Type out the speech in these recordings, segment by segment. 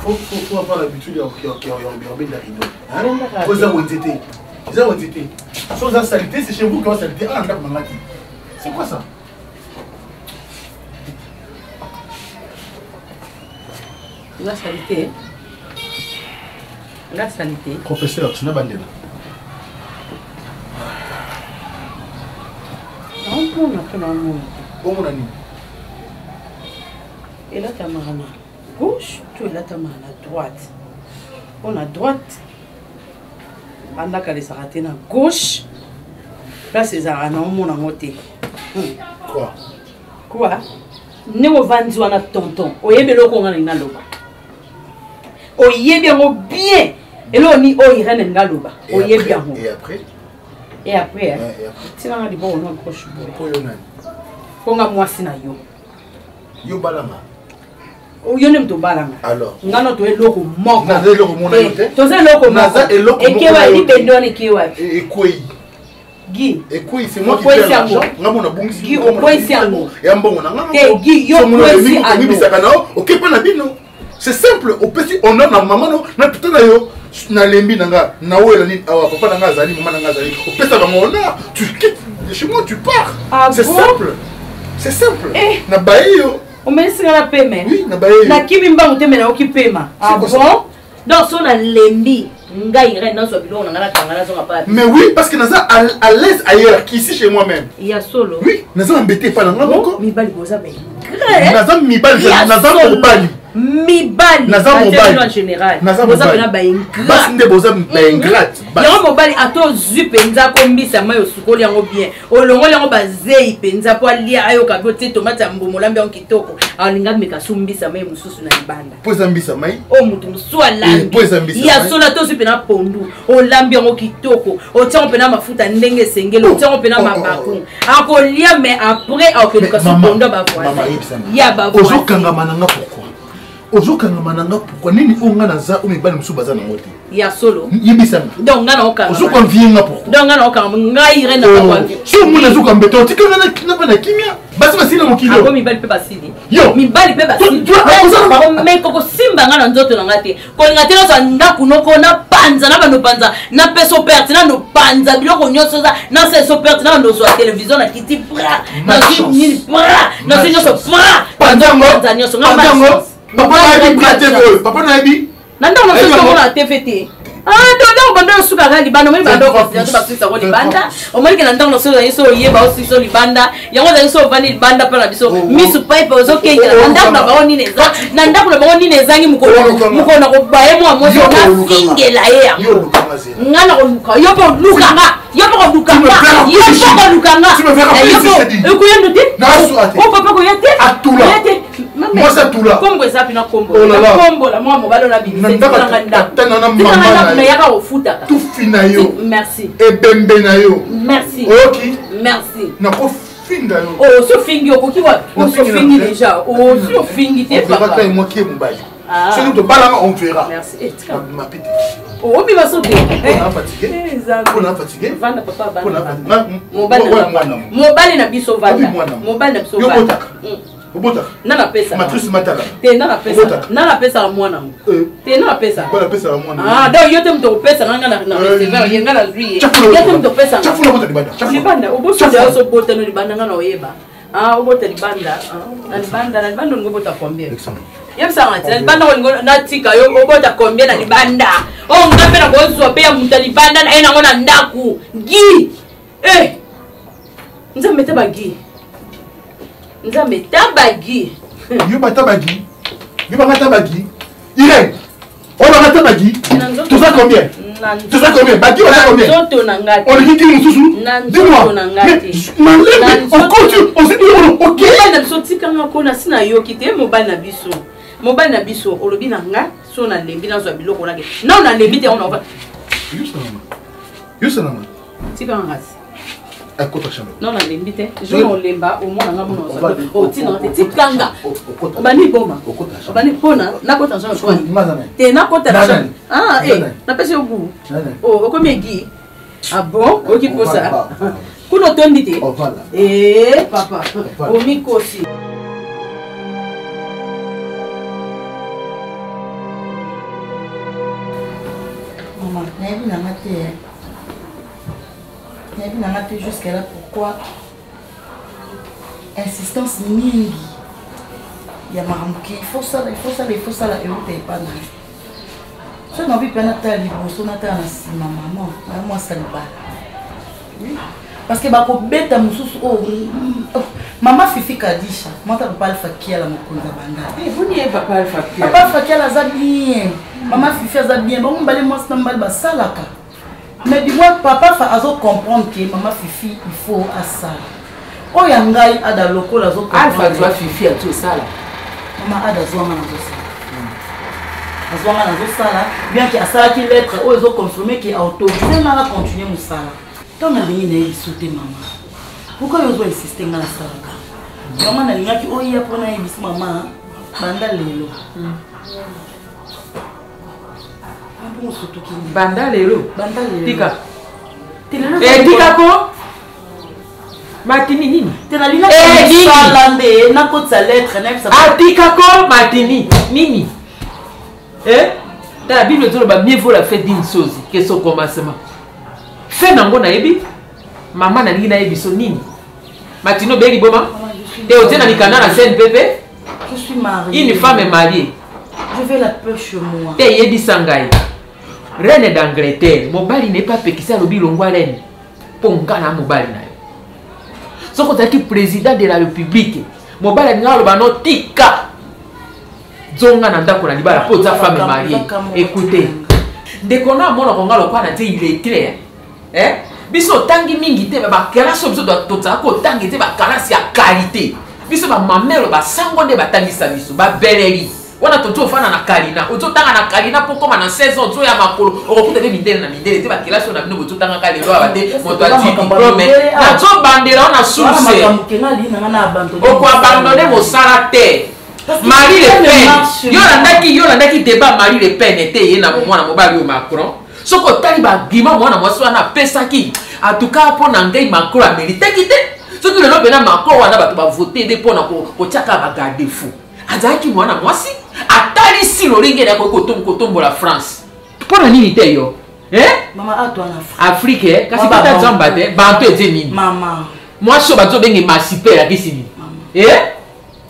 faut avoir l'habitude de vous entêter. Ils ont entêté. Chose à saleté, c'est chez vous qui ont saleté. Ah, c'est quoi ça? La saleté. La saleté. Professeur, tu n'as pas de non, et là, tu as marre à gauche, tu es là, tu as marre à droite. On a droite. On a qu'à les arrêter à gauche. Là, c'est ça, on a monté. Quoi? Quoi? Nous avons vendu à tonton. On y est bien, on a une galoba. On y est bien, bien. Et là, on y est bien, on galoba. On y est bien. Et après? Et après, tu vas aller voir, on a un gauche. Pour y en on a moi, c'est yo. Yo balama. O yo nem to balanga. Alors. Ngano to eloko moko. Na eloko mona yote. To se eloko moko. Ekewa li pendoni kewa. Ekwei. Guy. Ekwei c'est moi qui fais l'argent. Ngamo na bungisi. Guy o kwesi yango. Ya mbongo na ngamo. Te Guy yo kwesi yango. Bisaka nao. OK pa na bino. C'est simple. Au petit honneur na maman no na putain na yo. Na lembi nanga na wela ni papa nanga zali maman nanga zali. Au pesa ba mon honneur. Tu quittes chez moi, tu pars. C'est simple. C'est simple. Na baio. On met ça la paiement. Oui, na baio. Na kimimba on te mena occupema. Ah bon? Donc son a lembi. Ngai ire dans so bilon na kangana so pas. Mais oui, parce que naza à l'aise ailleurs qu'ici chez moi-même. Il y a solo. Oui, naza embêté pas nanga moko. Mi bali boza be. Naza mi bali naza mobali. Mi bali. Naza mobali en général. Naza boza mobali. na ba ingrat. Bas nde boza ba ingrat. Yango mobali ato zui penza kombisa mayo sukoli yango bien. Olongo yango bazei penza po alia ayo ka bote tomate mbomo lambe on kitoko. Alinga meka sumbisa mayo mususu na libanda. Po zambisa mai. O mutu muswa lambi. Po zambisa. Ya sola to zui pena pondu. O lambi yango kitoko. O tiango pena mafuta ndenge sengelo. O tiango pena mabaku. Akolia mais après akoka su pondu ba voisin. Ya ba voisin. Ozokanga mananga pourquoi? Ozokanga mananga pourquoi nini onga naza o mibali musu baza na ngote. Ya solo. Yibisanga. Donc ngana okanga. Ozokwa vienga pourquoi? Donc ngana okanga ngai rena ba kwa. Si o mona zoka mbeto tikanga na bana kimia. Basi basina mokilo. Ako mibali pe basini. Yo, mibali pe basini. Mais koko simba ngana nzoto na ngate. Ko ngate na ndaku noko na panza na bano panza na peso pertinent no panza biloko nyonso za na seso pertinent no so télévision na kiti pra. Na kiti pra. Na sinyo pra. Pandango. Nyonso ngama. Papa na ebi TV. Papa na ebi. Nanda na so na TVT. Ah, donc bando suka ga libanda mo bando ko ya ba sisa ko libanda. O mali ke nanda na so yeso yeba o siso libanda. Yango za yeso vani libanda pa na biso. Misu pipe ozo kenga. Nanda na ba oni neza. Nanda na ba oni neza ngi mukono na ko bae mo amozo na fingela ye ya. Ngana ko luka. Yo ko luka nga. Yo ko luka nga. Yo ko luka nga. Ekuye ndute? O papa ko yete? Atula. Moi ça tout là. Kombo esapi na kombo. Oh là là. Kombo la moi mobalo na bibisa. Tout fina yo. Merci. Et bembe na yo. Merci. OK. Merci. Na ko finga yo. Oh, so fingi okoki wa. On so fingi déjà. Oh, so fingi te papa. papa. Moi qui est mobali. Si nous te balama on verra. Merci. Ma petite. Oh, bi ba so te. On a fatigué. On a fatigué. Vanda papa bana. On a fatigué. Mobali na biso vanda. Mobali na biso vanda. Obota. Nana pesa. Matrice matala. Te nana pesa. Nana pesa mwana. Te nana pesa. Bala pesa mwana. Ah, donc yote mto pesa ngana na receiver yenga la lui. Yote mto pesa. Chafula bota libanda. Libanda, oboso de so bota no libanda ngana oyeba. Ah, obota libanda. Na libanda ngobota combien? Yebisa ngati na libanda ngo na tika yo obota combien na libanda. Oh, ngape na gozo pe ya muta libanda na ena ngona ndaku. Gi. Nzambe te bagi. Nzambe tabagi. Yo batabagi. Yo batabagi. Irène. On va batabagi. Tu sais combien? Tu sais combien? Bagi on a combien? On dit qui nous sous. Dis-moi. On continue. On se dit OK. Na soti kanga kona sina yo kite mobile na biso. Mobile na biso olobi na nga so na lembi na zo biloko na ke. Na on a lembi te on va. Yo sana. Tika ngasi. Akota chama. Non na lembite. Je on lemba au moins nga muno sa. O tina te tikanga. Bani boma. Bani pona na kota chama kwa. Te na kota chama. Ah na pese obu. Oh okomegi. Ah bon? O ki posa. Kuno tondite. Papa. O mikosi. jusqu'à là pourquoi insistance mingi ya marambuki il faut ça et on t'es pas là ça n'a pas nata liboso nata na sima maman moi ça ne va parce que bako beta mususu maman Fifi Kadisha moi ta papa Alpha Kia la mokonza banda vous n'y papa Alpha Kia za bien maman Fifi za bien bon balé moi ça mbal ba salaka mais du moins papa fa azo comprendre que maman Fifi il faut à ça oh yangai ada loko la zo comprendre Alpha doit Fifi à tout ça là maman ada zo ngana zo ça azwanga na zo sala bien que asala ki lettre o zo confirmer que autorisé na continuer musala tant na bini na sauter maman pourquoi yo zo insister ngana sala maman na linga ki o ya pona ibisi maman banda lelo banda lelo tika tika ko Martini nini tena linga sala nde na ko tsa lettre na ça tika ko Martini nini dans la Bible, mieux vaut la fête d'une chose que son commencement. Fait nango na ebi, maman na lina ebi so nini. Matino beli boma. Et au tena nikana na CNPP. Je suis mariée. Une femme est mariée. Je vais la peur chez moi. Te yebi sangai. Reine d'Angleterre, mobali n'est pas pekisa lobi longwa reine. Ponga na mobali na yo. Soko taki président de la République. Mobali nga lo bano tika. Zonga na ndako na libala po za femme mariée. Écoutez, ndekona mona konga lokwa na te il est clair. Biso tangi mingi te ba kalasi biso doit tota ko tangi te ba kalasi ya qualité. Biso ba mamelo ba sango nde batangisa biso ba beleri. Wana toto fana na Karina. Oto tanga na Karina po koma na 16 ans zo ya makolo. Okuta be mindele na mindele te ba kalasi na bino boto tanga kale lo abate moto ati diplôme. Na zo bandera na source. Oko abandonner mo sala te. Marie Le Pen, yo landaki débat Marie Le Pen était yé na mwana mobali yo Macron. Soko tali ba gima mwana mwasi wana pesaki. En tout cas pour ngai Macron a mérité kité. Soki le lobe na Macron wana ba ba voter de pona ko tiaka ba garder fou. Azaki mwana mwasi atali si lolinge na ko kotombo la France. Pona nini te yo? Maman a toi en Afrique kasi pata zamba te ba to ete nini? Maman. Moi so ba to bengi émanciper la kisini.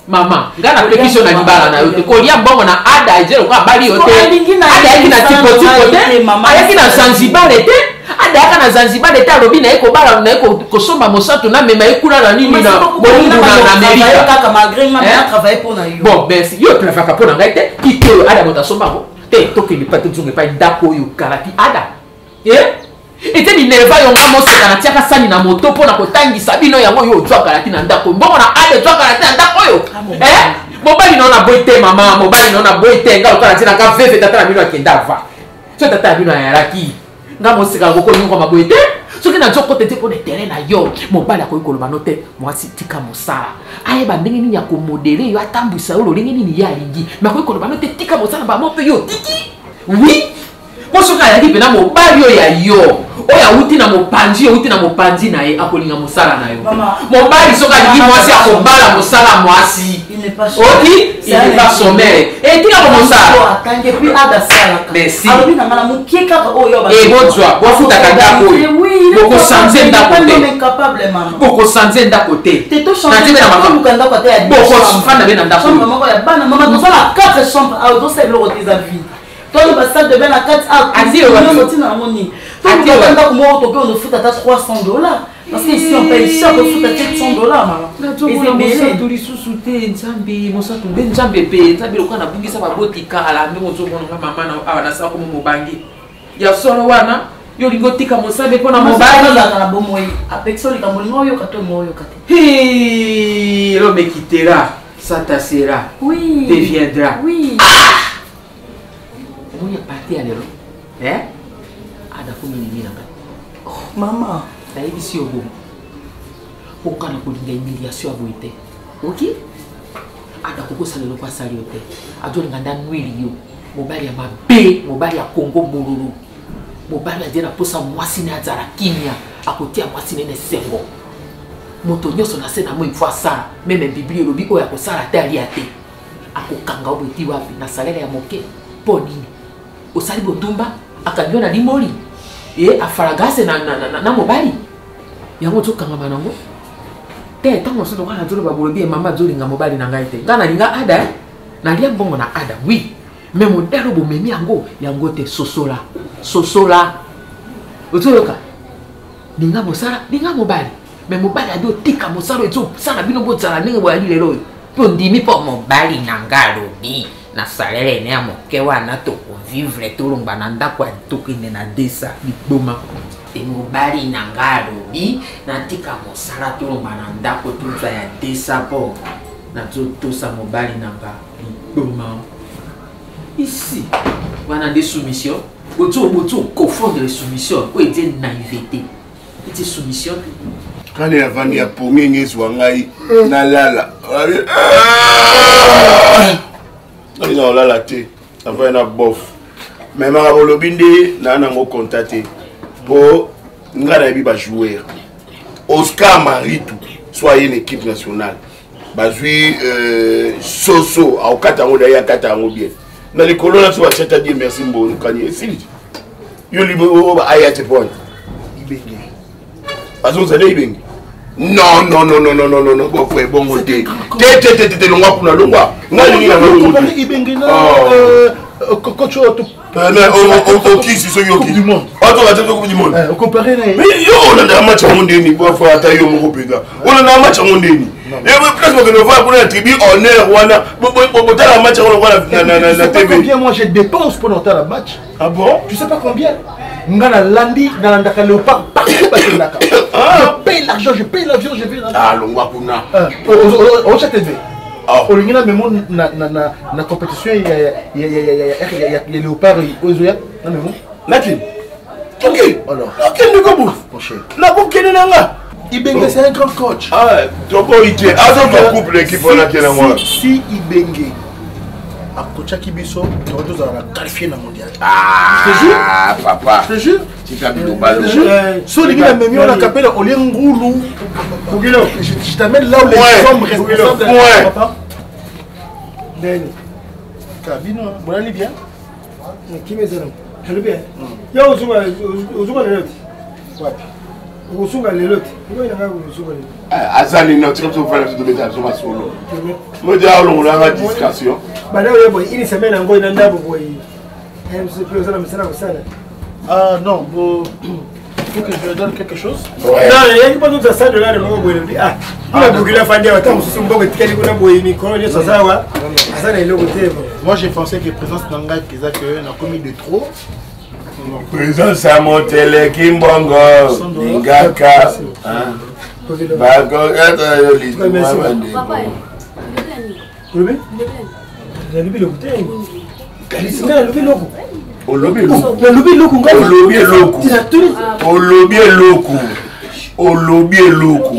Mama, ngana pekisho na libala na yote. Kolia mbongo na ada ejero kwa bali yote. Ada yaki na tipo te. Ayaki na Zanzibar ete. Ada yaka na Zanzibar ete alobi na eko bala na eko kosomba mosato na mema ekula na nini na bongo na Amerika. Kaka malgré moi bien travailler pour na yo. Bon, merci. Yo travailler pour na ngai te. Kito ada mota somba ko. Te toke ni patu zunge pa ndako yo karati ada. Ete ni nerva yo nga moseka na tiaka sani na moto po na kotangisa bino yango yo twa karati na ndako. Mbongo na ade twa karati na ndako yo. Mobali no na boite mama, mobali no na boite nga karati na ka veve tata na bino akenda va. So tata na bino ayaraki. Nga moseka ngoko nyongo maboite. Soki na joko tete po de terrain na yo. Mobali akoyi koloba no te mwasi tika mosala. Aye ba ndenge nini ya ko modérer yo atambwisa yo lolenge nini ya lingi. Ma koyi koloba no te tika mosala ba mo pe yo tiki. Oui. Posoka ya lipe na mobali yo ya yo. Oya uti na mopanzi na ye akolinga mosala na yo. Mobali soka lingi mwasi akobala mosala mwasi. Il n'est pas sommaire. Et tika ko mosala. Atange puis ada sala. Merci. Alobi na ngana mukeka oyo ba. Bozwa, wafuta kandako. Boko sanze ndako te. Incapable maman. Boko sanze ndako te. Teto changer na mukanda ko te ya. Boko fanda be na ndako. Maman ya bana maman to sala 4 chambres à do c'est le des avis. Toi le salle de bain à 4 à. Ati o sorti na moni. Ati o ndako mo to pe on fout à $300. Parce que ici on paye cher pour foutre à $700 maman. Et c'est belé to li susute nzambe mosato be nzambe pe nzambe lo kana bungisa ba botika ala ndimo zo mona mama na awa na sa ko mo bangi. Ya solo wana yo lingo tika mosabe pona mobali na bomoi. Apexo li kambolingo yo kato mo yo kate. Hey, l'homme me quittera, ça t'assera. Oui. Deviendra. Oui. Comment y a parti à l'élo? Ada ko mingi nanga. Maman. Na ici au bon. Pourquoi na ko linga humiliation à voiter? OK? Ada ko sala lo pasali yote. Ajo nganda nwili yo. Mobali ya mabe, mobali ya Congo Mororo. Mobali ya dira posa mwasi na azara kimia, akotia mwasi nene sengo. Moto nyoso na sena mo ifwa sala, meme Biblia lobi oya ko sala te ali ate. Akokanga obeti wapi na salaire ya moke po nini? Osali botumba akangi na limoli e afaragase na mobali yango tokangama nango te ntango mosusu toka na toloba bolobi mama azolinga mobali na ngai te ngai nalinga ada nalia mbongo na ada oui mais modele bomemi yango te sosola ozoyoka linga mobali mais mobali adi otika mosala ezosala bino bozala ndenge boyali lelo oyo mpo ndimi mpo mobali na ngai alobi na salele ene ya moke wana tokovivre tolongba na ndako ya tokende na desa liboma mobali na ngai alobi natika mosala tolongba na ndako toza ya desa mpo nazotosa mobali na ngai liboma ici wana nde soumission bozo confondre soumission oyo ete naivete ete soumission quand il a vendu à Pongé ezwa ngai nalala ils ont là la thé avant na bof mais mara bolobi nde na nango contacter pour ngana bi ba joueur Oscar Maritou soit une équipe nationale bazui soso au katango daya katango bien na les colonnes sur acheta dire merci mbonu kanye sili yo libo ayate point ibenge azo zale ibenge non bon frère bon côté té longwa kuna longwa ngali na longwa ibenge na coach qui si so yo qui auto va te coupe du monde comparer na mais yo on a match monde ni bon frère ata yo moko pega on a match monde ni et presque que ne voit pour la tribu honneur wana botala match on voit na TV combien moi je dépense pour noter la match ah bon tu sais pas combien ngana landi na landaka léopard partout batendaka je paye l'argent je paye l'avion je paye ah longwa kuna au TV olingina memo na compétition ya léopard ozoya na memo nakini ok alors ok ndiko bu mon cher na bokene nanga Ibenge c'est un grand coach. Ah, trop ité. Ah, donc couple l'équipe on a qui est là moi. Si Ibenge a coaché Kibiso, tu vas qualifier dans le mondial. Ah, je te jure. Papa. Je te jure. Tu t'as mis au ballon. So les gars même on a capé au lien Ngoulou. Je t'amène là où les hommes responsables de la papa. Deni. Cabino, bon allez bien. Qui me zéro. Je le bien. Ya ozuba le lot. Ozuba le lot. Ngo ina ngaku ozuba le. Azali no tu peux faire tout mettre sur ma solo. Moi déjà on a une discussion. Bana yo boy ini semaine ngo ina ndabo boy. MC plus ça me sana. Ah non, faut que je lui donne quelque chose. Ouais. Non, il y a pas d'autre ça de là de mon boy. Ah, la bugula fandi wa tamu susu mboko tikali kuna boy ni ko ni sawa. Azana ile côté. Moi j'ai pensé que présence d'Anga qu'ils a que on a commis de trop. Présence à Montele Kimbongo. Ngaka. Bago ata li. Papa. Rubi? Rubi le côté. Kalisina rubi loko. Olobi loko. Olobi loko ngani? Olobi loko. Olobi loko. Olobi loko.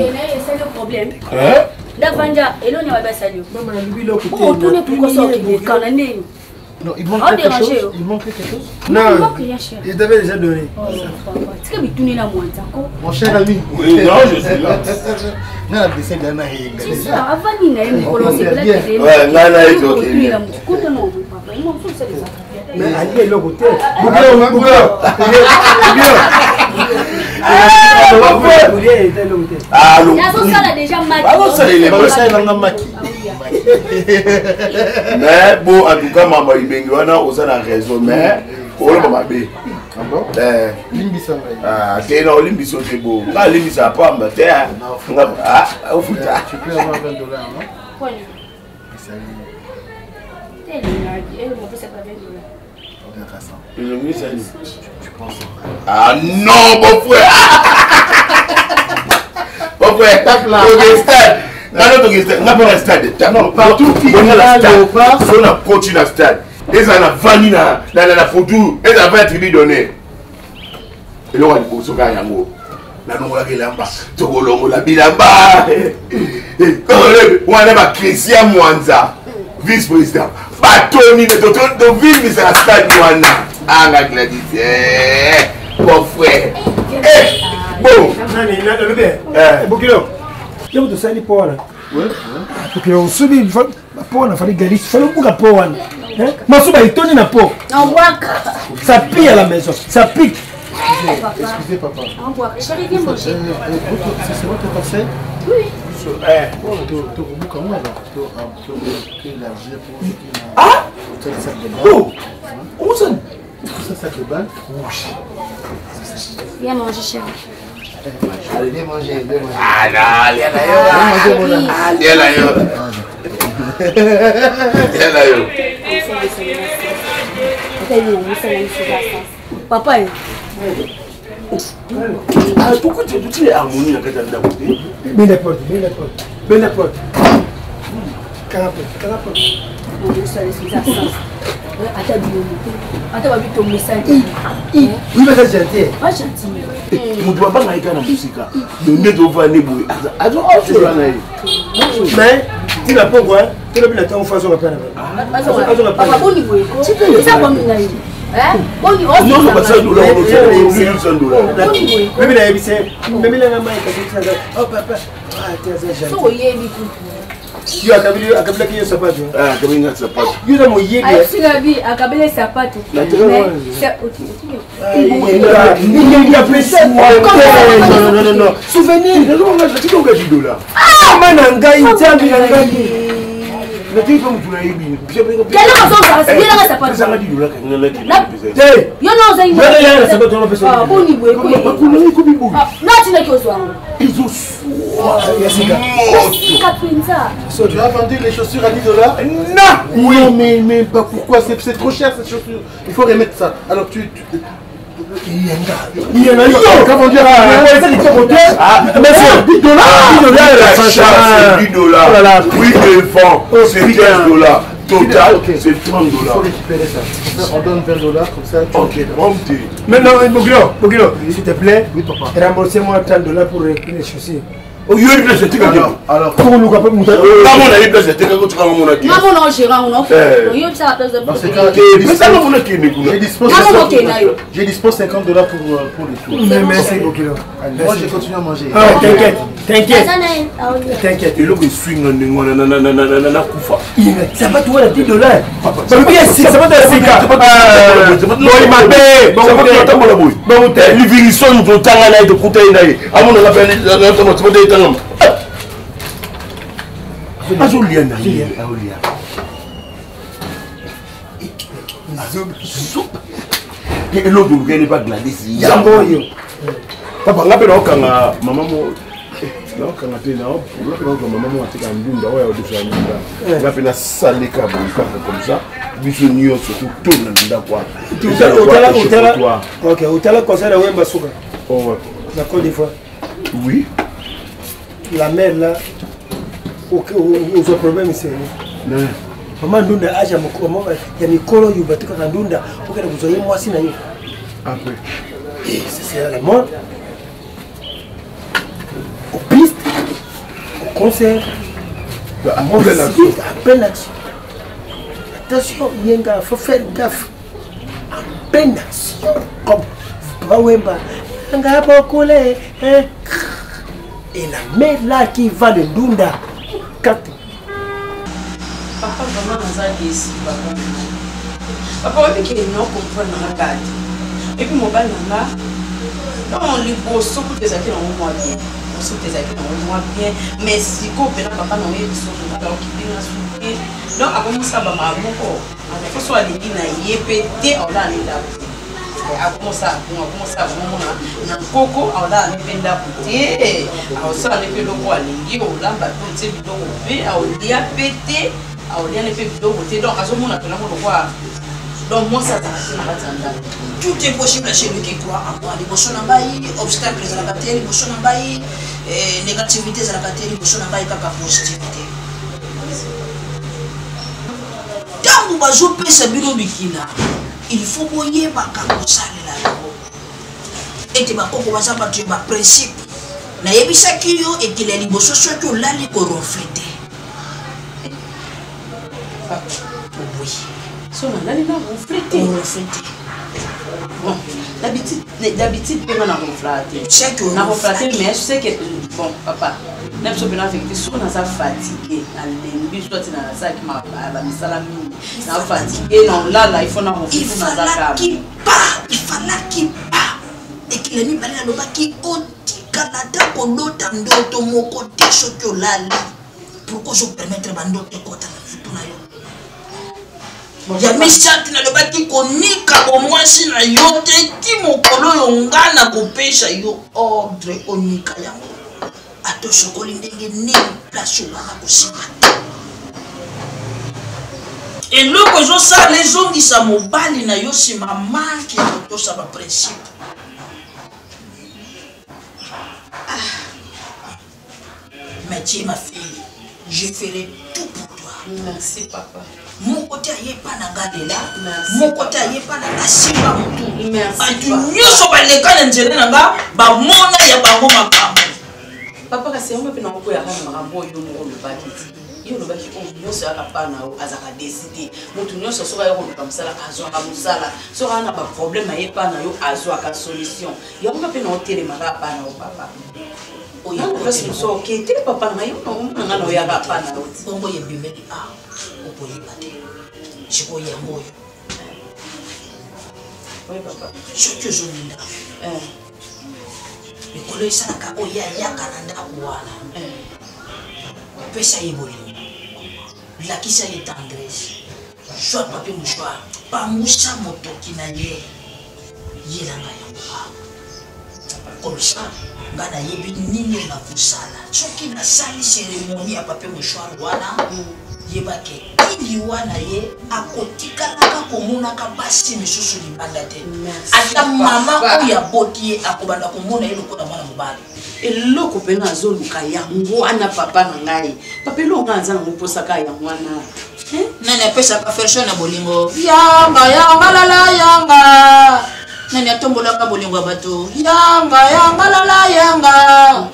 C'est le problème. Hein? La vanja, et l'on y a pas salut. Maman olobi loko. Oh, tout n'est plus comme ça qui est canadien. Non, il manque quelque chose. Il manque quelque chose. Non, il manque rien, cher. il t'avait déjà donné. Oh, papa. Tu peux tourner la moitié encore. Mon cher ami. Oui, non, je suis là. Non, la blessée d'Anna C'est ça, avant il n'y a une colonne, c'est Ouais, là, là, il est ok. Continue, papa. Il manque tout ça, les affaires. Mais Ali est le côté. Ah, Il y a son salle déjà maquillé. Ah, ça, il est pas pas ça, il en a maquillé. Mais bon, en tout cas, maman, il y a aussi la raison, mais on va m'abbé. Ah bon? Limbisa. Ah, c'est non, l'imbisso, c'est beau. Ah, l'imbisso, pas me faire. Ah, au foot. Tu peux avoir $20, non? Quoi? Ça Elle mon fils, c'est pas $20. regarde ça. Tu penses? Ah non, mon frère! Mon frère, tape là. Non, stade. Non, partout qui est là, léopard. On a continué le stade. Ils ont vanni la photo. Ils ont 20 tribus données. Et là, on a dit, on a dit, on a dit, on a dit, Christian Mwanza, vice-président. Batoni, de ville, mais c'est la stade Mwana. Ah, on a dit, mon frère. Bon. Bokilo. Je vous donne pour là. Ouais. Bokilo, subi Po na fallait galis, fallait beaucoup po wana. Masuba itoni na po. Ça pique à la maison, ça pique. Excusez papa. Chérie, viens manger. C'est votre conseil? Oui. Ah! Oh! Où ça? Ça, sac de balle? Viens manger, chérie. Allez, viens manger, viens manger. Ah non, viens là, viens là, viens là. Papa, ah, pourquoi tu es harmonie dans la côté? Bien la porte, bien la porte, bien la porte. Canapé. Il va être gentil. pas gentil. Tu ne dois pas aller dans la musique. Le nez doit aller bouiller. Mais tu n'as pas quoi? Tu n'as pas le temps de faire ça. Papa, bon niveau. C'est ça, bon niveau. Bon niveau. Non, non, pas ça, nous l'avons $100. Même il a évité. Même il a main. Oh papa. Ah, tu es gentil. Yo akabila kiyo sapato. Ah, kabila sapato. Yo na moyebe. Ay singabi akabila sapato. Il a pressé. Non. Souvenir. Tu dois gagner $. Ah, mananga itambi nangani. Mais tu peux me donner $. Quel est le sapato? Ça va $. Yo no za Yo na sapato na pesa. Ah, bon niveau. Là tu n'as que ça. Ils ont Tu as vendu les chaussures à $? Non. Oui, mais pourquoi? C'est trop cher cette chaussure. Il faut remettre ça. Alors tu... Il y en a vendu $10. Prix de vent, c'est $15. Total, c'est $30. Il faut récupérer ça. On donne $20 comme ça. Ok, prompte. Maintenant, Bogilo, s'il te plaît, Oui, papa. remboursez-moi $30 pour les chaussures. Oh, il y a une place de tigre. Alors, Pour nous, après, nous Comment on a une place de tigre quand tu vas à mon acquis? Maman non gérant on fait. Yo ça la place de. dans ce cas, Mais ça, mon acquis, je dispose $50 pour les tours. Merci, Bogilo. Moi, je continue à manger. Ah, t'inquiète. T'inquiète. Et là, il swing en kufa. Ça va toi $10. Ça veut dire ça va te sika. Bon, il m'a payé. Bon, Livingston, tu t'as là, tu coûtes d'ailleurs. À mon avis, et l'autre, vous ne pas glader. Papa, on a maman. Non, quand on a été là, on a maman a été en Bunda, on a été en Bunda. On a fait la salle de câble, comme ça. Bisogno surtout tout le monde quoi. Ok, au tala concert à Wemba Souka. Oh, La Côte d'Ivoire. oui. La mer là, au problème c'est. Maman Ndunda aja mkomo ya mikolo yubatika na Ndunda ukenda kuzoea mwasi na hiyo. Après. C'est la mort. Au piste, au concert, appel action. Attention, Yenga, il faut faire gaffe. Appel action. Comme Bawemba. Et la mère là qui va de Ndunda. Papa vraiment naza déçu papa oui que non comprendre na kati et puis mobile nanga non liboso pour tes acquis dans moi bien aussi tes acquis dans moi bien mais si ko pena papa non yebi so na ka okibi na suki donc avant ça ba maboko faut soit lingi na yepete ola nda avant ça na koko ola nipenda putie au ça ne peut le voir lingi olamba tout c'est bidon pe olia pété aolia ne fait vidéo voter donc à ce moment là on voit donc moi ça tout est possible chez lui qui croit en moi les bossons en bas obstacles à la bataille les bossons en bas négativité à la bataille les bossons en bas pas positivité tant nous bazo pesa biro bikina il faut boyer ba kakosala la et te ba koko baza ba tu ba principe na yebisa kiyo et qu'il est liboso soki olali ko refléter. Oui. So on a reflété. Bon, d'habitude, on a reflété. On a reflété, mais je sais que bon, papa, même si on a fait des choses, on a fatigué, on a soit tu n'as ça qui m'a mis ça la mine. Na fatigué non là il faut na il fallait qu'il part, il fallait qu'il part. Et qu'il a mis balé à l'obaki otikalata kolota ndoto moko te soki olali. Pourquoi je permettre bandoto kota na futu na yo? Ya misatu na lobaki konika bomwasi na yo te ti mokolo yo ngana kopesha yo ordre onika yango. Ato sokoli ndenge ni place wana kosima. Et loko zo sa les ongi sa mobali na yo si mama ki ya kotosa ba principe. Mais tu es ma fille, je ferai tout pour toi. Merci papa. Mon côté aye pas na gadela, mon côté aye pas na kasiba mutu. Merci. Tu nyoso ba leka na nzela nanga ba mona ya bango makambo. Papa kasi on peut na ko ya kana makambo yo mo le bakiti. Yo le bakiti on nyoso aka pa na azaka décider. Mutu nyoso so ba yo ko kamsala azo aka musala. So kana ba problème aye pa na yo azo aka solution. Yo on peut na hôtel maka pa na o papa. Oya ko kasi so ke te papa na yo no nga no ya ka pa na o. Bongo ye bimeli a. Opoye bate. Chiko ya moyo. Oui papa. Soki ozolinda. Mikolo esalaka oya yaka na ndako wana. Pesa ye bolingo. Lakisa ye tendresse. Soit papier mouchoir. Pamusha motoki na ye. Yelanga yango. Comme ça, ngana yebi nini na kusala. Soki na sali cérémonie ya papier mouchoir wana. Yebake ili wana ye akotikalaka komonaka basi misusu libanda te. Ata mama oya boti ye akobanda komona ye lokola mwana mobali. Eloko pena azoluka yango ana papa na ngai. Papa eloko anza na moposaka yango wana. Nani apesaka version na bolingo? Yanga yanga lala yanga. Nani atombolaka bolingo ya bato? Yanga yanga lala yanga.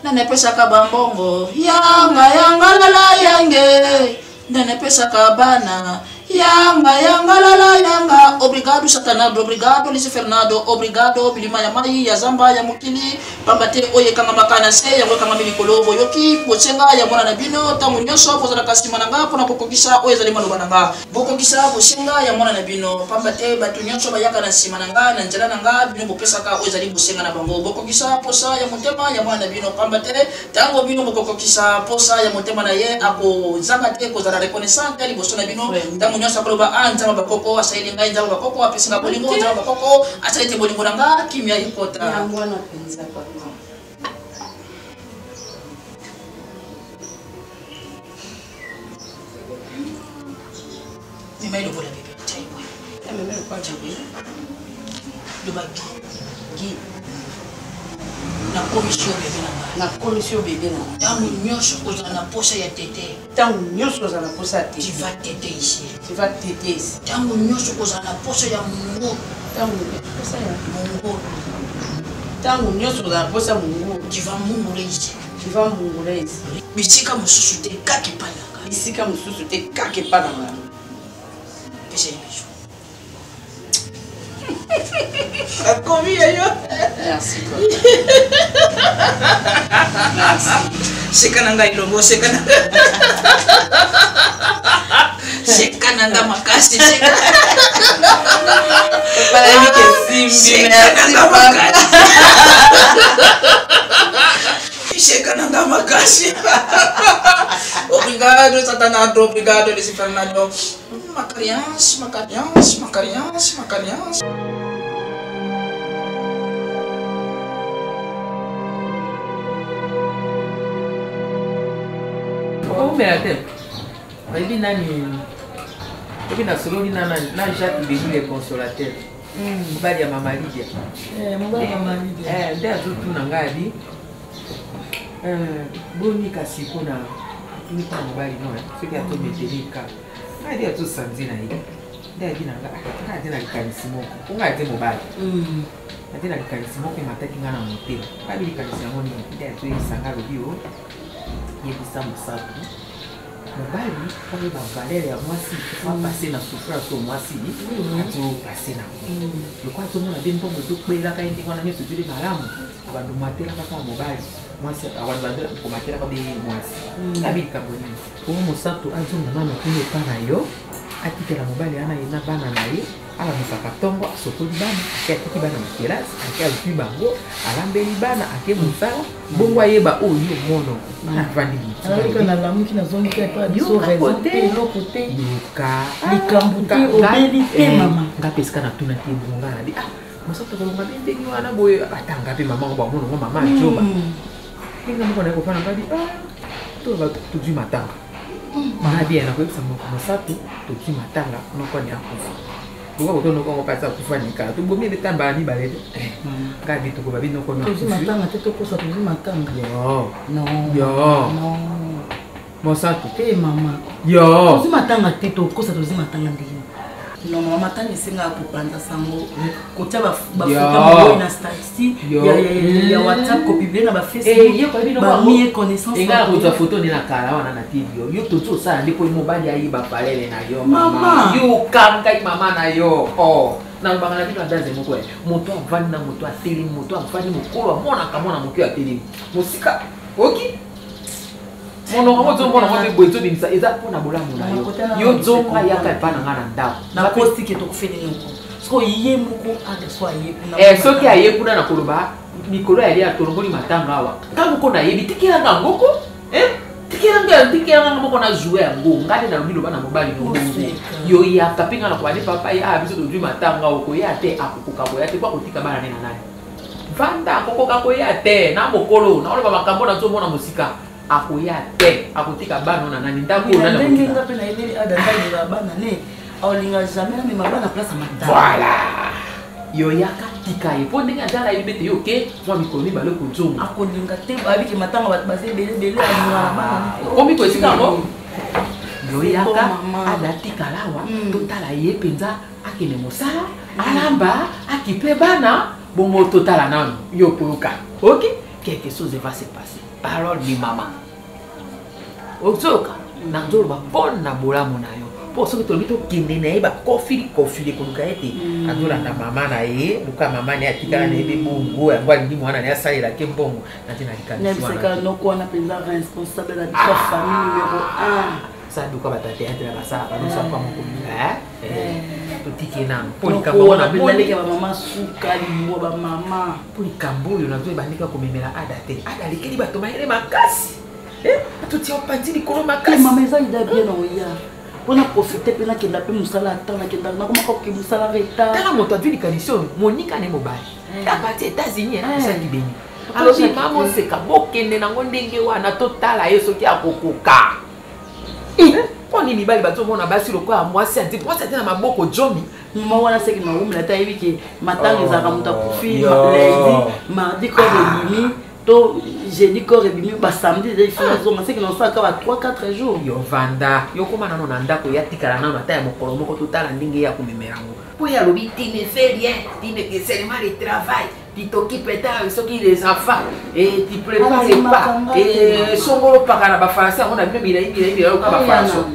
Nani apesaka bambongo? Yanga yanga lala yange. Nani apesaka bana? Yanga yanga lala yanga. Obrigado Satanado, obrigado Luiz Fernando, obrigado bilima ya mai ya zamba ya mukili pambate oye kanga makana se ya kanga milikolo boyoki posenga ya mwana na bino tamu nyoso pozala kasima nanga pona kokokisa oye zali maloba nanga bokokisa bosenga ya mwana na bino pambate batu nyoso bayaka na sima nanga na njala nanga bino bopesaka oye zali bosenga na bango bokokisa posa ya motema ya mwana na bino pambate tango bino bokokisa posa ya motema na ye ako zanga te kozala reconnaissant ali bosona bino tamu nyoso koloba anza bakoko asaili ngai nzaba bakoko apesinga bolingo nzaba bakoko asalete bolingo nanga kimia ikota yango na penza papa. Mima ile bola bebe chaiwe Meme kwa chabi. doba gi na commission bebe nanga Na commission bébé na. tangu nyosho kozala na posa ya tete Tango nyoso za na posa te. tu vas tete ici Tu vas t'aider ici. tangu nyosho kozala na posa ya mungu Tango posa ya. mungu Tango nyoso za na posa mungu. tu vas mungula ici Tu vas mungula ici. bisika mosusu te kaki palanga Isika mususu te kake pa na nga. pesa yebiso Akomi yo. Merci papa. sekananga ilongo sekananga sekananga makasi Para mí que simbi. Merci papa. sekananga makasi obrigado Satanado, obrigado Luiz Fernando. Uma criança. omela te oyebi nani oyebi na sololi na Jacques Béni le consolateur mobali ya mama Lydia nde azotuna ngai abi boni kasi mpona nika mobali no soki atometeli ka ngai nde azosanzi na ye nde abi na ngai ngai ate na likanisi moko po ngai ate mobali ate na likanisi moko emataki ngai na motema ngai bi likanisi yango nini nde azoyebisa ngai alobi o yebisa mosapi mobali oyo bavalere ya mwasi apase na souffrance oyo mwasi atopase nango lokwa tomona be mbongo tokwelaka ye ndenge wana nyonso toli malamu abandu mateelaka kaka mobali mwasi abandu komateelaka be mwasi abi likambo nini oyo mosantu azonga nano kuna epa na yo atikela mobali wana ye na bana na ye alamisaka ntongo asokoli bana ake atiki bana na kelasi ake azwi bango alambeli bana ake mosala bongo ayeba oyo mono avandi ngape esika na tuna te bongo nga na di mosato kolonga be ndenge wana boye atanga mpe mama bamonongo mama ajoba ndenge moko na ekofana ngadi tozwi matanga mana bien nakoyebisa mosato tozwi matanga nokoni akufa Pourquoi vous ne pouvez pas faire ça? Tu peux bien être bani balé. Gadi tu peux bien nous connaître. Tu m'attends, tu te poses à tu m'attends. Yo. Non. Yo. Non. Mon sang tu es maman. Yo. Tu m'attends à tu te poses à tu m'attends ndini. Non maman m'attends isinga pour prendre sango. Kotia ba photo na statistique. Ya WhatsApp ko publier na ba Facebook. Ba mi connaissance. Inga ko photo ni na kala wana na TV yo. Yo to sa ndipo mobali ayi ba palele na yo mama. Yo kanga mama na yo. Oh. Na bangala bitu adaze moko e. Moto avandi na moto ateli moto avandi mokolo mona kamona mokyo ateli. Musika. Okay? Mono kamo zongo na moto boito binisa eza pona bolamu na yo. Yo zonga yaka pa na ngana ndako. Na kosti ke to kufeli noko. Sko iye moko ade so aye kuna. Soki aye kuna na koloba mikolo ya lia tolongoli matanga awa. Kango kona yebi tikira ngoko? Tikira ngoko na jouer yango. Ngade na lobilo bana mobali no. Yo ya kapinga na kwali papa ya biso to dwi matanga oko ya te akukuka boya te kwa kotika bana nena nani. Vanda kokoka ko ya te na mokolo na oloba makambo na zo mona musika. Akoya te akotika bana na nani ndako na na. Ndenge ngape na yeli adanda na bana ne. Olinga jamais mais mabana place matanga. Voilà. Yo yaka tika e po ndenge ndala yibete yo ke mwa mikoni bale ko zonga. Akolinga te babiki matanga bat base bele alinga bana. Komi ko sika ngo. Yo yaka adatika lawa totala ye penza akene mosala alamba akipe bana bongo totala nanu yo poka. OK? Quelque chose va se passer. Parole de maman. Ozoka nanzolo ba pona bolamu na yo. Po so to bito kinde na eba kofili ko lukaete. Adola na mama na ye, luka mama ni atika na ebe bongo ya ngwa ndi mwana na salela ke mbongo na tina likanisi wana. Nabiseka noko na penza responsable de la famille numéro 1. Ça duka batate entre basa banusa kwa moko totike na polikambo na bileke ba mama suka libo ba mama polikambo yo nazo ebandika komemela adate adalekeli bato mayele makasi tuti opati likolo makasi mama eza ida bien oya pona profiter pena kenda pe musala atana kenda na koma ko musala reta tala moto adwi likanisi monika ne mobali abati États-Unis na saki beni alors si mama seka bokende nango ndenge wana totala ye soki akokoka Poni libali bato mona basi lokwa mwasi ati na maboko jomi mama wana seki na umla ta yibiki matanga ezaka muta kufi lundi mardi ko demi to jeudi ko demi ba samedi des fois zo maseki na saka ba 3-4 jours yo vanda yo koma nano na ndako ya tikala nano ata ya mokolo moko totala ndenge ya kumemerango po ya lobi tu ne fais rien tu ne que seulement le travail tu t'occupes de ce qui les enfants et tu prépares pas et songolo pakana ba français on a bien bila ka ba français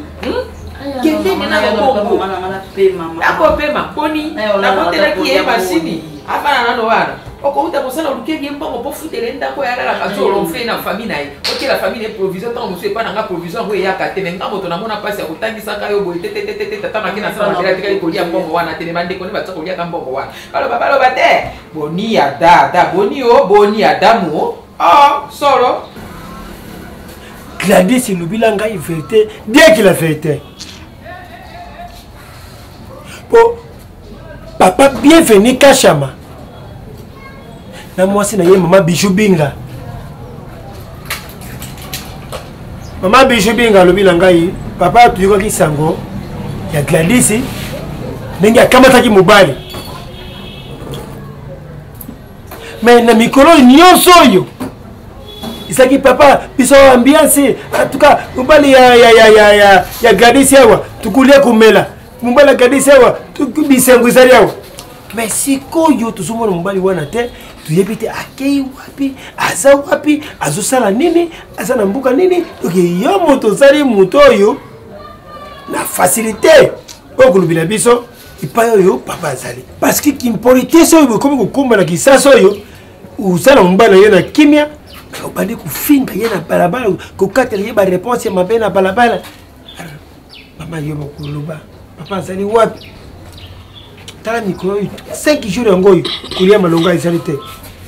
kende na bongo na pema mama akopema poni na kotela ki e machine afana nano wana okouta kosala lukeli mbongo po futele ndako ya la kazolo fe na famille na ye oke la famille provision tant monsieur pas na provision ko ya katene ngambo to na mona pasi ya kotangisa ka yo boye tete tata makina sala kila tikali ko lia mbongo wana tele bande ko ne batso ko lia ka mbongo wana balo bate boni ya da boni o boni ya damu solo Gladys Nubilanga est vérité, bien qu'il a vérité. Bon, papa bienvenue Kachama. Na moi c'est na maman Bijou Binga. Maman Bijou Binga Nubilanga papa tu yoka kisango ya Gladys ndenge akamata ki mobali. Mais na mikolo nyonso yo Isaki papa biso ambiance en tout cas mobali ya Gladys yawa tukulia kumela mobali Gladys yawa tukubisengo zali yawa mais sikoyo tozomona mobali wana te toyebi te akei wapi aza wapi azosala nini aza na mbuka nini donc yo moto ozali moto oyo na facilité oyo kolobela biso epai oyo papa azali parce que kimpolitese oyo bokomi kokumba na kisasa oyo osala mobali na yo na kimia obandi kofinga ye na balabala kokatela ye bareponse ya mabe na balabala mama yo bakoloba papa azali wapi tala mikolo 5 jours yango oyo kolia malongo ezali te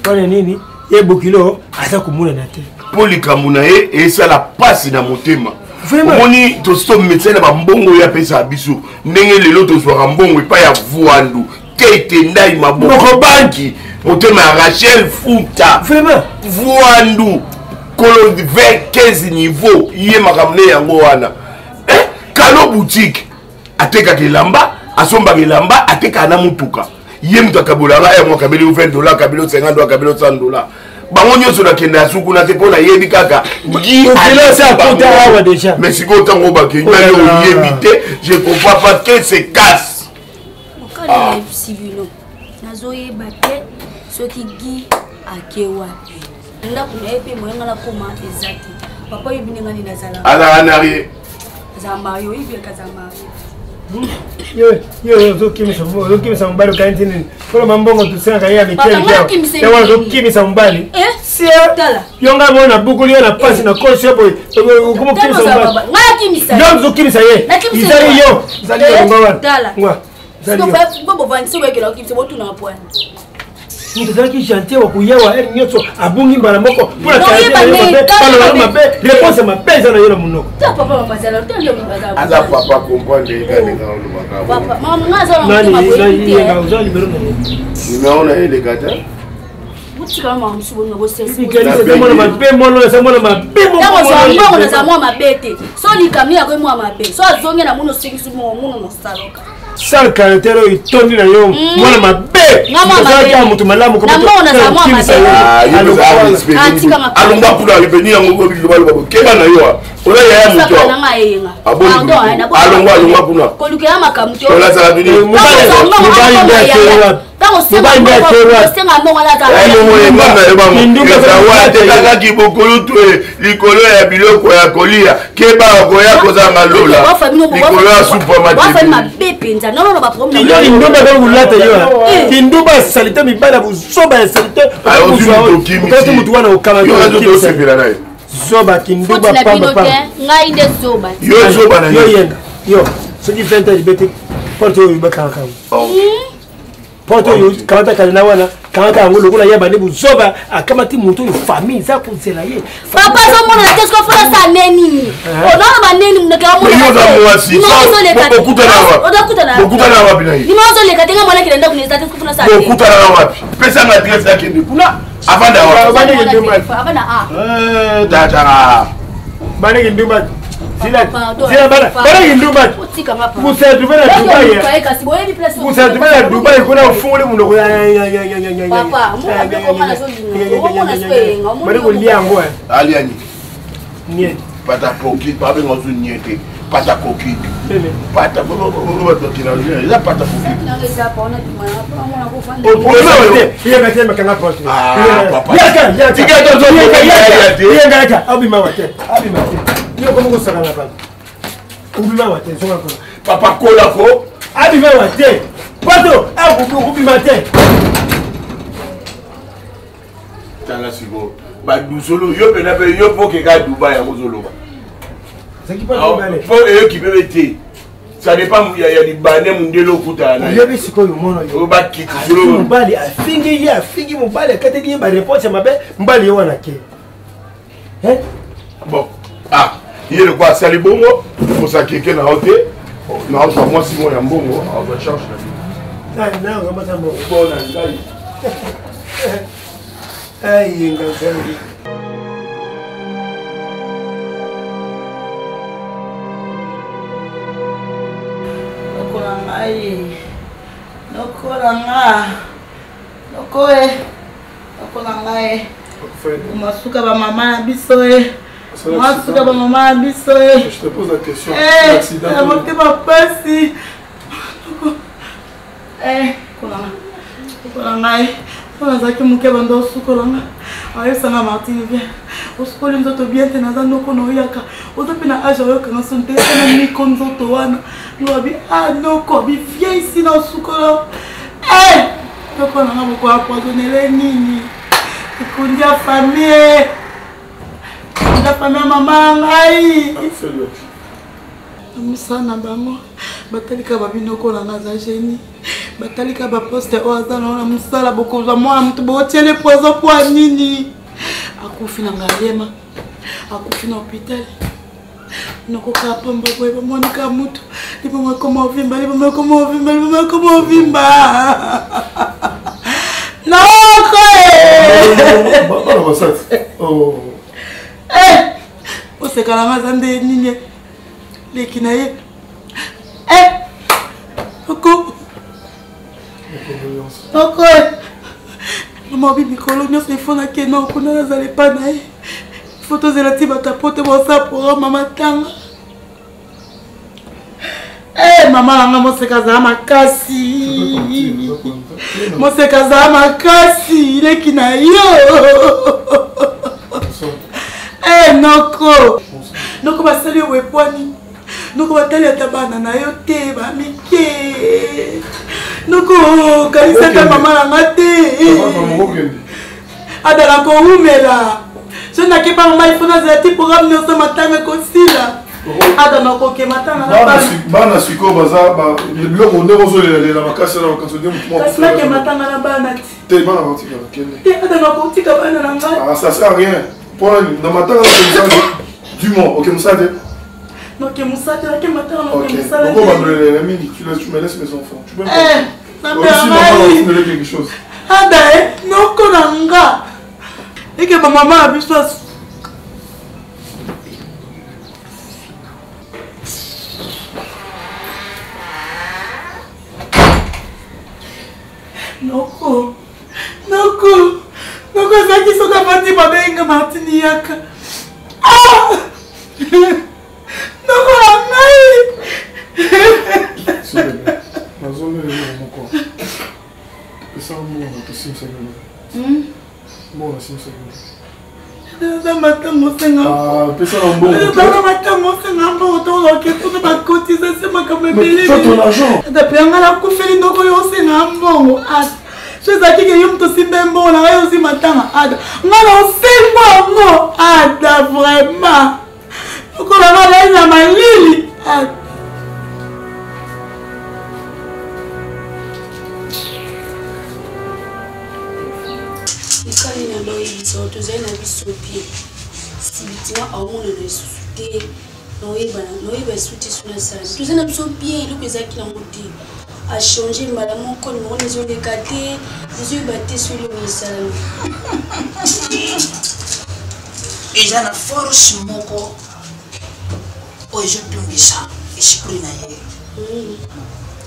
wana nini ye bokilo aza komona na te mpo likambo na ye esala pasi na motema omoni tosito médecin na bambongo oyo apesaka biso ndenge lelo tozwaka mbongo epai ya vuandu kete ndai maboko banki motema ya Rachel Futa vuandu kolo 15 niveau ye makambo ne yango wana kalo boutique atekaka elamba asombaka elamba atekaka na mutuka ye mutu akabolanga ya mwa kabeli $20 kabeli $50 kabeli $100 bango nyonso nakende ya suku na te mpo nayebi kaka mais sikoyo ntango bakei nani oyebi te je comprends pas que se casse nazoyeba te soki gi ake wapi ndako na ye mpe moyenga na koma eza te papa oyebi ndenge nini azala azala narie aza mario oyebeka aza mario ozokimisa mobali okaniti nini mpona mambongo tosengaka ye ya mikeleyawana ozokimisa mobali yonga mona na bukuli yo na pasi na kosi yo boye okomokimisa mobali yo ozokimisa ye izali yo izali yo longa wana tozalaki gentil wa koyewa ere nyonso abungi mbala moko mpona mabe réponse mabe eza na yo na monoko aza papa comprendre ekanenga olobaka oza libero na nimero na ye lekata mwana mabe mono eza mwana mabe mbongo naza mwa mabe te so likamli yakoye mwa mabe so azongi na muno osekisi muno mosaloka sale caractère oyo itondi na yo mwana mabe ozalaki mutu malamu alongwa kuna reveni yango bilobaloba bokeba na yo oza yaya mutu alongwa kuna kolukela makambo te tekakaki bokolo to likolo ya biloko ya kolia keba okoya kozanga lola likolo ya supamatekinduba kakulata yo kinduba salite mibala buzoba ya salite mutu wana okamaaosepela naye zoba kinduba ngai nde zoba yo zoba na yo yenga yo soki 20 ans libete porte oyo bakanga porte oyo kamata kalina wana kamata yango lokola ye bande buzoba akamati mutu oyo famille eza kozela ye papa azomona na te soki ofona sa neni onana baneni okutana wapi na ye ozoleka te nga mwana kelenda kuneza te soki ofona sa okutana wapi pesanga adresse akende kuna avanda tatanga baneki ndumba sila bana kindumba kusetuvela Dubai kuna ufungule munoko bari kulia ngo aliani nie pata poki pabe ngozu niete pata koki pata bobo tokina ila pata koki papa kola ko abima wate pato akubima te tala sigo ba dusolo yo pena pe yo poke ka Dubai ya mozoloba po qui peut être ça dépend il y a des bannes mundelo kutana yo bisiko yo mono yo ba kiti solo mbali afingi mbali akateli ba réponse mabe mbali yo wana ke bon il est quoi ça les bongo pour ça quelqu'un na hote na hote moi si moi ya mbongo on va changer la vie non on va ça bon ngai ai ngai masuka ba mama biso masuka ba mama biso je te pose la question l'accident motema pasi Sukola ngai. On a zaki muke bando sukola ngai. Ayo sanga Martine bien. Osukoli nzoto bien te naza ndoko no yaka. Ozo pena age oyo kana sonte na miko nzoto wana. Lobi noko bi vieille ici na sukola. Ndoko na ngabo empoisonner nini. Ikundia famille. La famille maman ngai. Musana bango. Batalika babinoko na naza génie. Batalika ba poste o azana na musala bokozwa mwana mutu botiele poison kwa nini. Akufi na ngalema. Akufi na hôpital. Noko ka pomba kwa monika mutu. Lipo mwakoma ovimba, lipo mwakoma ovimba, lipo mwakoma ovimba. Noko Bana basati. Oh. Osekala mazande nini. Lekina ye. Oko. Oko. Maman bibi kolonio se fona ke non kuna nazale pa na ye. Photos de la tiba tapote bosa pour maman tanga. Maman langa moseka za makasi. Moseka za makasi lekina yo. Noko. Noko basali wepwani. Noko batali atabana na yo te ba mike. Noko kalisa ta mama langa te. Adala ko umela. Je n'ai pas maman il faut dans un type programme nous sommes matanga kosila. Adala ko ke matanga na bana siko baza ba le monde rozo la makasi na makasi de mutu. Kasila ke matanga na bana ti. Te bana batika bakende. Te adala ko tika bana na nga. Ah ça sert à rien. Pour na matanga du monde. OK Moussade. Non que Moussade que matanga non que OK. Moussade. Pourquoi la mini tu me laisses mes enfants. Tu peux pas. Ça me me quelque chose. Ada non konanga. Et que ma maman a vu ça. Noko. Noko ça qui sont capables de babenga Martiniaka. Noko ngai. C'est bien. La zone est mon corps. Et ça on va te sim ça. Bon, la sim ça. Ah, pesa na mbongo. Mais ton argent. Depuis on a la koufeli ndoko yo senga mbongo. Choza kike yo mto simbe mbongo na yo si matanga ada. Ngala osengo ngo ada vraiment. Uko la mala ina malili. Ikali na loi bisoto zena bisopi. Sibitima awona na susute. Noyeba suti suna sana. Tuzena bisopi ile kwezaki na ngoti. A changer madame ko numéro les yeux décatés, les yeux battés sur le misal. Et j'ai la force moko. Oyo tungisa esprit na ye.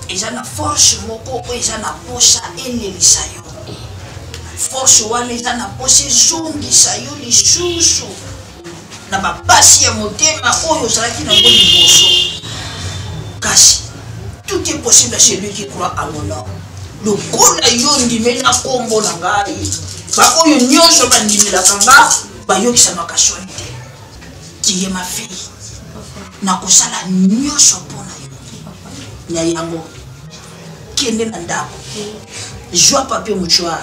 Et j'ai la force moko oyo j'ai na posa enelisa yo. Force wana eza na posa ezongisa yo lisusu na bapasi ya motema oyo ozalaki nango liboso. Kasi tout est possible chez lui qui croit à mon nom. Le kola yo ndimeli na kombo na ngai. Ba oyo nyonso bandimelaka nga bayokisanaka soni te. Tu es ma fille. Nakosala nyonso mpona yo. Na yango kende na ndako. Joa papier mouchoir.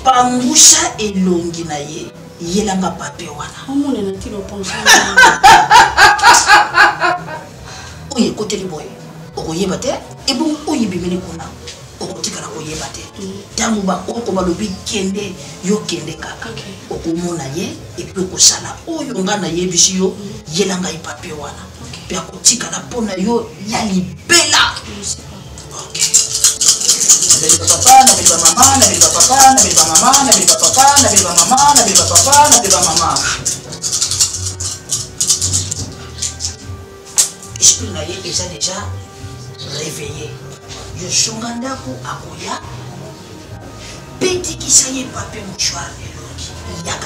Pangusha elongi na ye. Yelanga papier wana. Omone na tilo ponsa. Oye kote li boy. Okoyeba te et bon oyibimeli kuna. Okotikala koyeba te. Tangu ba oko balobi kende yo kende kaka. Okomona ye et puis okosala oyo nga na yebisi yo yelanga i papier wana. Puis akotikala pona yo ya libela. OK. Papa, na maman, na papa, na maman, na papa, na maman, na papa, na maman. Esprit na ye déjà réveillé. Yo shongandako akoya. Petit qui ça y est papier mouchoir elongi. Yaka